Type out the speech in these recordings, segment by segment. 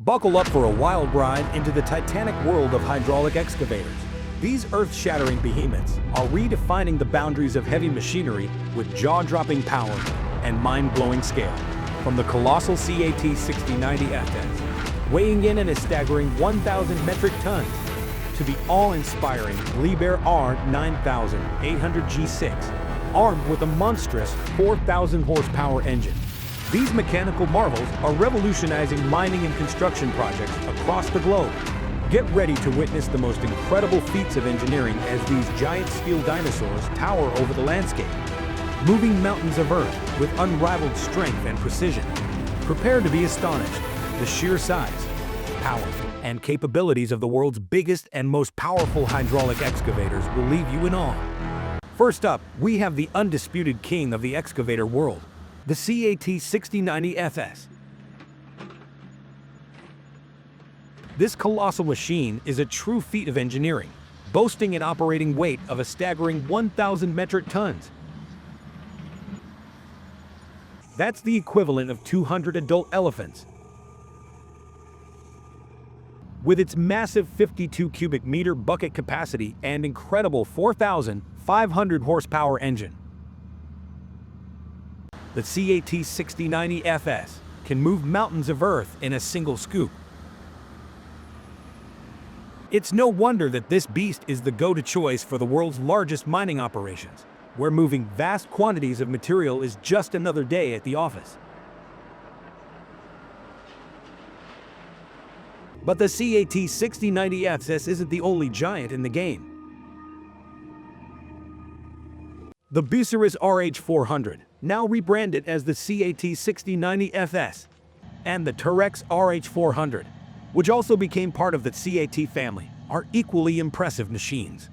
Buckle up for a wild ride into the titanic world of hydraulic excavators. These earth-shattering behemoths are redefining the boundaries of heavy machinery with jaw-dropping power and mind-blowing scale. From the colossal CAT6090 FS, weighing in at a staggering 1,000 metric tons, to the awe-inspiring Liebherr R9800 G6, armed with a monstrous 4,000 horsepower engine. These mechanical marvels are revolutionizing mining and construction projects across the globe. Get ready to witness the most incredible feats of engineering as these giant steel dinosaurs tower over the landscape, moving mountains of earth with unrivaled strength and precision. Prepare to be astonished. The sheer size, power, and capabilities of the world's biggest and most powerful hydraulic excavators will leave you in awe. First up, we have the undisputed king of the excavator world, the CAT6090 FS. This colossal machine is a true feat of engineering, boasting an operating weight of a staggering 1,000 metric tons. That's the equivalent of 200 adult elephants. With its massive 52 cubic meter bucket capacity and incredible 4,500 horsepower engine, the CAT6090 FS can move mountains of earth in a single scoop. It's no wonder that this beast is the go-to choice for the world's largest mining operations, where moving vast quantities of material is just another day at the office. But the CAT6090 FS isn't the only giant in the game. The Bucyrus RH400, now rebranded as the CAT6090 FS, and the Terex RH400, which also became part of the CAT family, are equally impressive machines.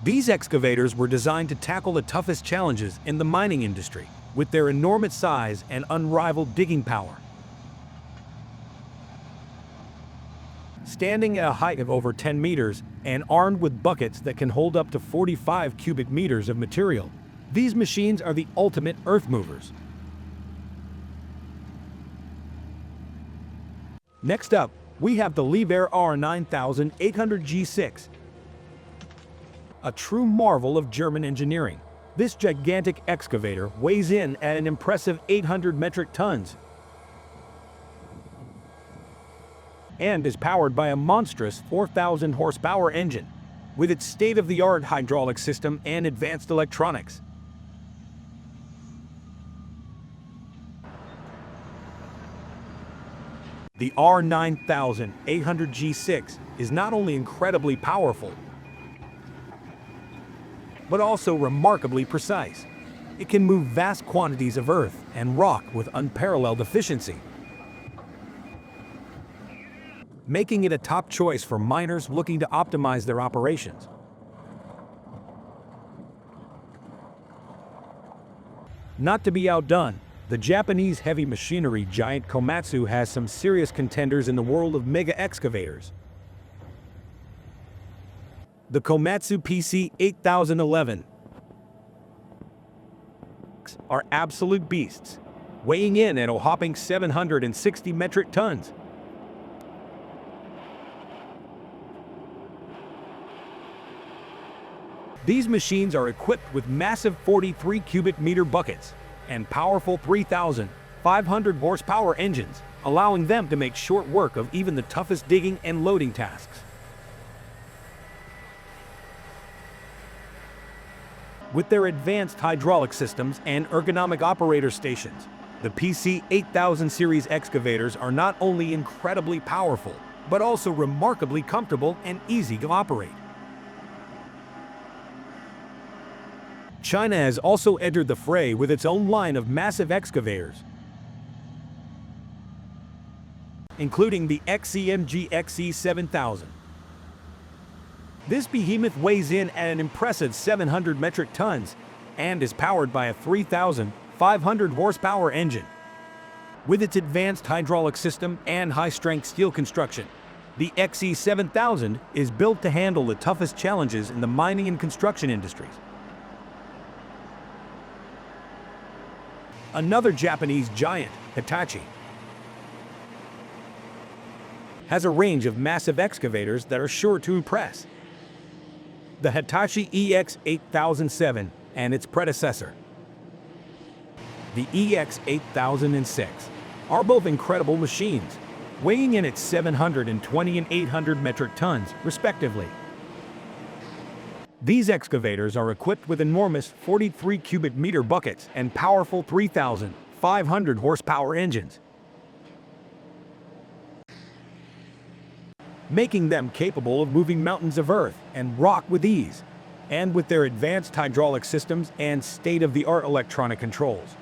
These excavators were designed to tackle the toughest challenges in the mining industry, with their enormous size and unrivaled digging power. Standing at a height of over 10 meters and armed with buckets that can hold up to 45 cubic meters of material, these machines are the ultimate earth movers. Next up, we have the Liebherr R9800 G6, a true marvel of German engineering. This gigantic excavator weighs in at an impressive 800 metric tons and is powered by a monstrous 4,000 horsepower engine, with its state-of-the-art hydraulic system and advanced electronics. The R9800 G6 is not only incredibly powerful, but also remarkably precise. It can move vast quantities of earth and rock with unparalleled efficiency, making it a top choice for miners looking to optimize their operations. Not to be outdone, the Japanese heavy machinery giant Komatsu has some serious contenders in the world of mega excavators. The Komatsu PC8011 are absolute beasts, weighing in at a whopping 760 metric tons. These machines are equipped with massive 43 cubic meter buckets and powerful 3,500 horsepower engines, allowing them to make short work of even the toughest digging and loading tasks. With their advanced hydraulic systems and ergonomic operator stations, the PC8000 series excavators are not only incredibly powerful, but also remarkably comfortable and easy to operate. China has also entered the fray with its own line of massive excavators, including the XCMG XE7000. This behemoth weighs in at an impressive 700 metric tons and is powered by a 3,500 horsepower engine. With its advanced hydraulic system and high-strength steel construction, the XE7000 is built to handle the toughest challenges in the mining and construction industries. Another Japanese giant, Hitachi, has a range of massive excavators that are sure to impress. The Hitachi EX5000-7 and its predecessor, the EX8000-6, are both incredible machines, weighing in at 720 and 800 metric tons, respectively. These excavators are equipped with enormous 43 cubic meter buckets and powerful 3,500 horsepower engines, making them capable of moving mountains of earth and rock with ease, and with their advanced hydraulic systems and state-of-the-art electronic controls.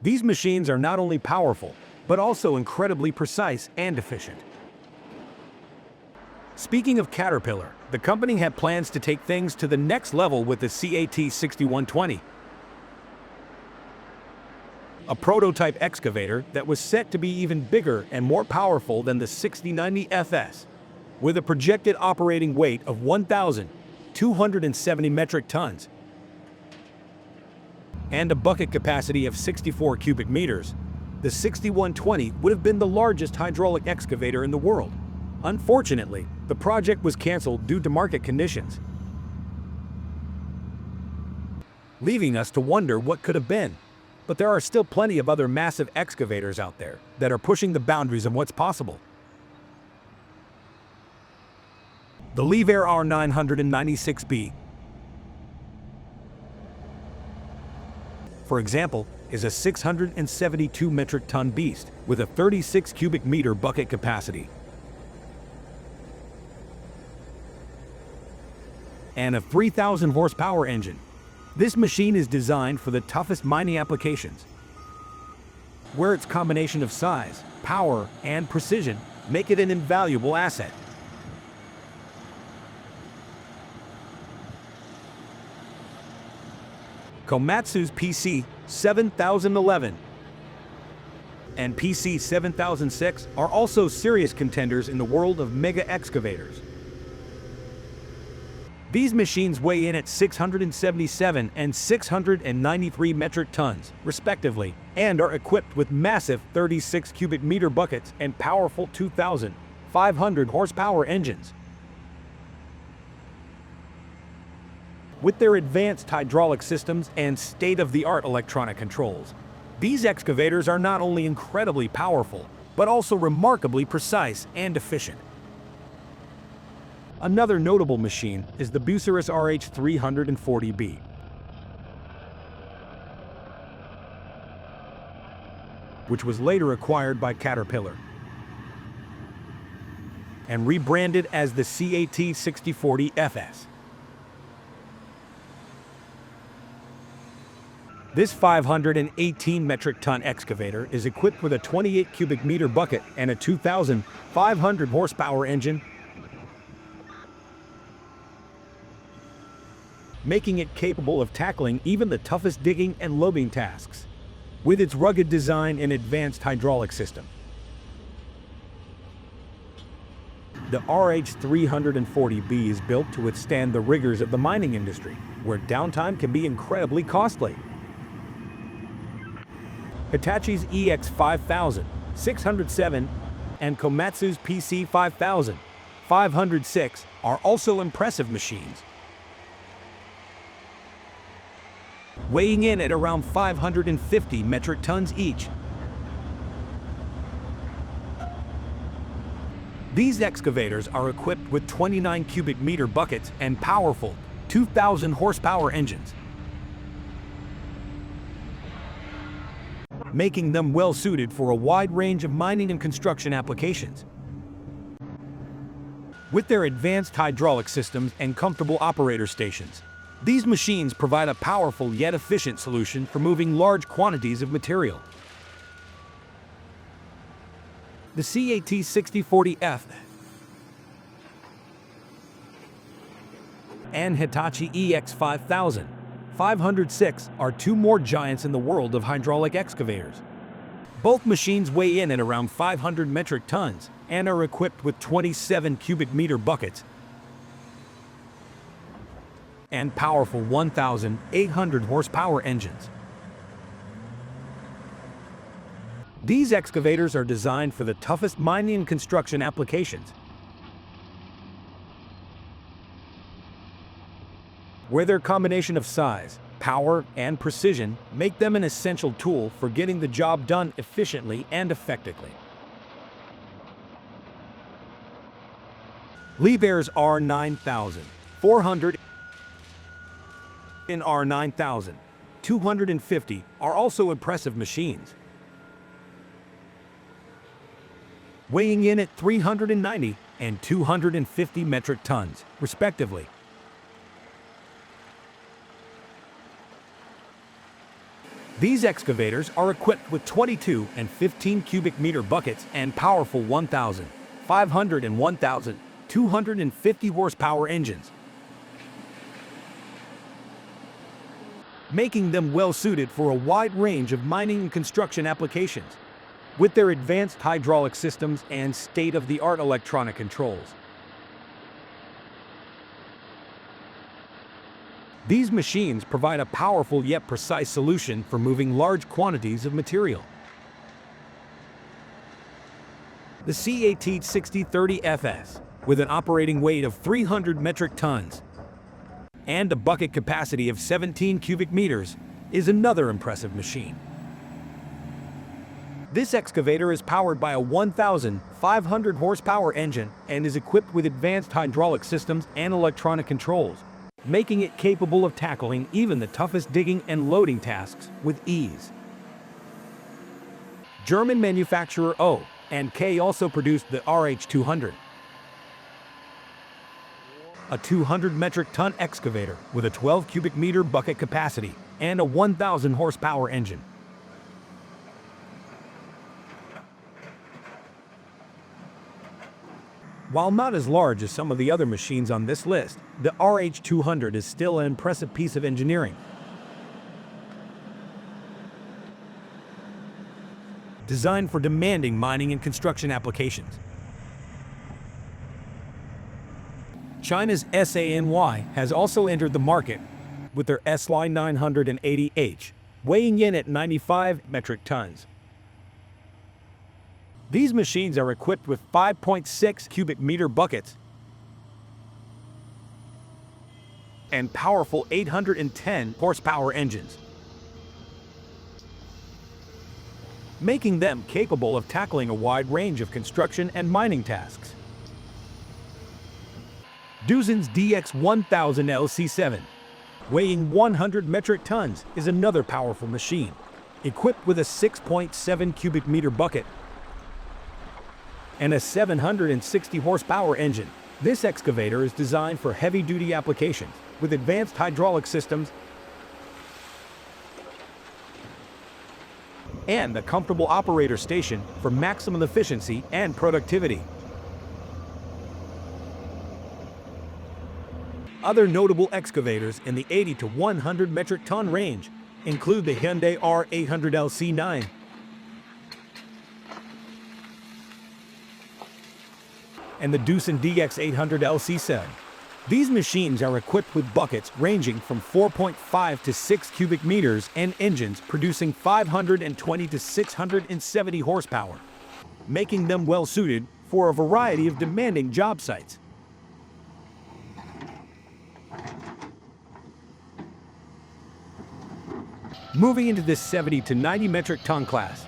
These machines are not only powerful, but also incredibly precise and efficient. Speaking of Caterpillar, the company had plans to take things to the next level with the CAT6120, a prototype excavator that was set to be even bigger and more powerful than the 6090 FS, with a projected operating weight of 1,270 metric tons and a bucket capacity of 64 cubic meters. The 6120 would have been the largest hydraulic excavator in the world. Unfortunately, the project was canceled due to market conditions, leaving us to wonder what could have been. But there are still plenty of other massive excavators out there that are pushing the boundaries of what's possible. The Liebherr R996B, for example, is a 672 metric ton beast with a 36 cubic meter bucket capacity and a 3,000 horsepower engine. This machine is designed for the toughest mining applications, where its combination of size, power, and precision make it an invaluable asset. Komatsu's PC7011 and PC7006 are also serious contenders in the world of mega excavators. These machines weigh in at 677 and 693 metric tons, respectively, and are equipped with massive 36 cubic meter buckets and powerful 2,500 horsepower engines. With their advanced hydraulic systems and state-of-the-art electronic controls, these excavators are not only incredibly powerful, but also remarkably precise and efficient. Another notable machine is the Bucyrus RH340B, which was later acquired by Caterpillar and rebranded as the CAT6040 FS. This 518 metric ton excavator is equipped with a 28 cubic meter bucket and a 2,500 horsepower engine, making it capable of tackling even the toughest digging and logging tasks, with its rugged design and advanced hydraulic system. The RH340B is built to withstand the rigors of the mining industry, where downtime can be incredibly costly. Hitachi's EX5000-607 and Komatsu's PC5000-506 are also impressive machines, weighing in at around 550 metric tons each. These excavators are equipped with 29 cubic meter buckets and powerful 2,000 horsepower engines, making them well suited for a wide range of mining and construction applications. With their advanced hydraulic systems and comfortable operator stations, these machines provide a powerful yet efficient solution for moving large quantities of material. The CAT6040F and Hitachi EX5000-506 are two more giants in the world of hydraulic excavators. Both machines weigh in at around 500 metric tons and are equipped with 27 cubic meter buckets and powerful 1,800 horsepower engines. These excavators are designed for the toughest mining and construction applications, where their combination of size, power, and precision make them an essential tool for getting the job done efficiently and effectively. Liebherr's R9400 and R9250 are also impressive machines, weighing in at 390 and 250 metric tons, respectively. These excavators are equipped with 22 and 15 cubic meter buckets and powerful 1,500 and 1,250 horsepower engines, making them well suited for a wide range of mining and construction applications. With their advanced hydraulic systems and state-of-the-art electronic controls, these machines provide a powerful yet precise solution for moving large quantities of material. The CAT6030 FS, with an operating weight of 300 metric tons and a bucket capacity of 17 cubic meters, is another impressive machine. This excavator is powered by a 1,500 horsepower engine and is equipped with advanced hydraulic systems and electronic controls, making it capable of tackling even the toughest digging and loading tasks with ease. German manufacturer O&K also produced the RH200, a 200 metric ton excavator with a 12 cubic meter bucket capacity and a 1,000 horsepower engine. While not as large as some of the other machines on this list, the RH200 is still an impressive piece of engineering. Designed for demanding mining and construction applications. China's SANY has also entered the market with their SY980H, weighing in at 95 metric tons. These machines are equipped with 5.6 cubic meter buckets and powerful 810 horsepower engines, making them capable of tackling a wide range of construction and mining tasks. Doosan DX1000LC-7, weighing 100 metric tons, is another powerful machine, equipped with a 6.7 cubic meter bucket and a 760 horsepower engine. This excavator is designed for heavy-duty applications with advanced hydraulic systems and a comfortable operator station for maximum efficiency and productivity. Other notable excavators in the 80 to 100 metric ton range include the Hyundai R800LC9, and the Doosan DX1000LC-7. These machines are equipped with buckets ranging from 4.5 to 6 cubic meters and engines producing 520 to 670 horsepower, making them well suited for a variety of demanding job sites. Moving into this 70 to 90 metric ton class,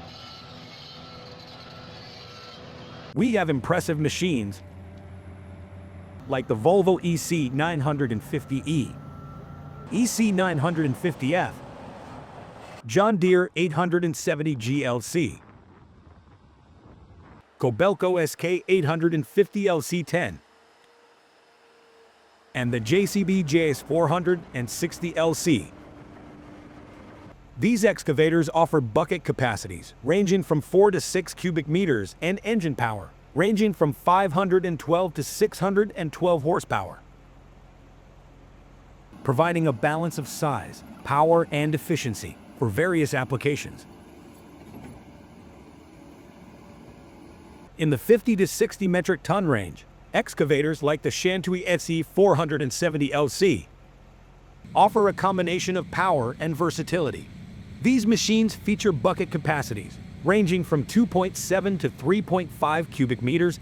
we have impressive machines like the Volvo EC950E, EC950F, John Deere 870GLC, Kobelco SK850LC10, and the JCB JS460LC. These excavators offer bucket capacities ranging from 4 to 6 cubic meters and engine power ranging from 512 to 612 horsepower, providing a balance of size, power, and efficiency for various applications. In the 50 to 60 metric ton range, excavators like the Shantui SE470LC offer a combination of power and versatility. These machines feature bucket capacities ranging from 2.7 to 3.5 cubic meters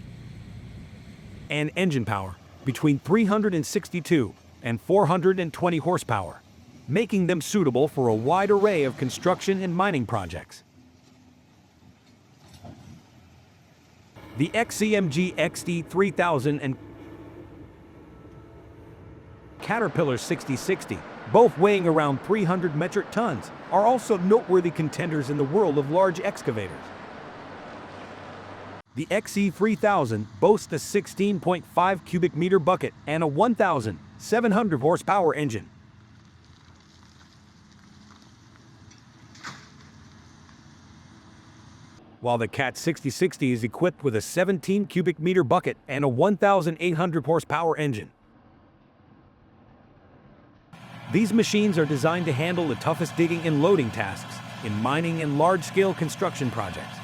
and engine power between 362 and 420 horsepower, making them suitable for a wide array of construction and mining projects. The XCMG XD3000 and Caterpillar 6060, both weighing around 300 metric tons, are also noteworthy contenders in the world of large excavators. The XE3000 boasts a 16.5 cubic meter bucket and a 1,700 horsepower engine. While the CAT 6060 is equipped with a 17 cubic meter bucket and a 1,800 horsepower engine. These machines are designed to handle the toughest digging and loading tasks in mining and large-scale construction projects.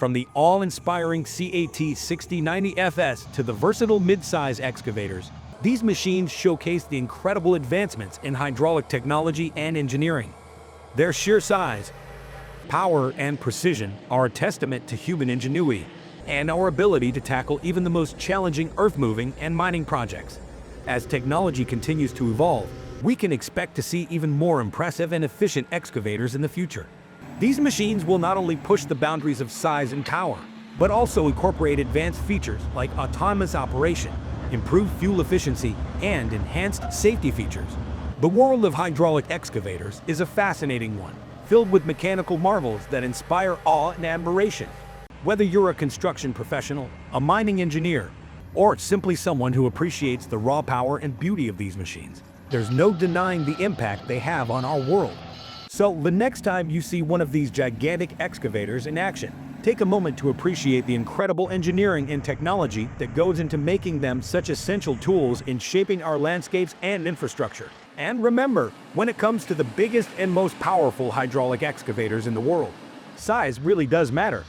From the awe-inspiring CAT 6090 FS to the versatile mid-size excavators, these machines showcase the incredible advancements in hydraulic technology and engineering. Their sheer size, power, and precision are a testament to human ingenuity and our ability to tackle even the most challenging earth-moving and mining projects. As technology continues to evolve, we can expect to see even more impressive and efficient excavators in the future. These machines will not only push the boundaries of size and power, but also incorporate advanced features like autonomous operation, improved fuel efficiency, and enhanced safety features. The world of hydraulic excavators is a fascinating one, filled with mechanical marvels that inspire awe and admiration. Whether you're a construction professional, a mining engineer, or simply someone who appreciates the raw power and beauty of these machines, there's no denying the impact they have on our world. So the next time you see one of these gigantic excavators in action, take a moment to appreciate the incredible engineering and technology that goes into making them such essential tools in shaping our landscapes and infrastructure. And remember, when it comes to the biggest and most powerful hydraulic excavators in the world, size really does matter.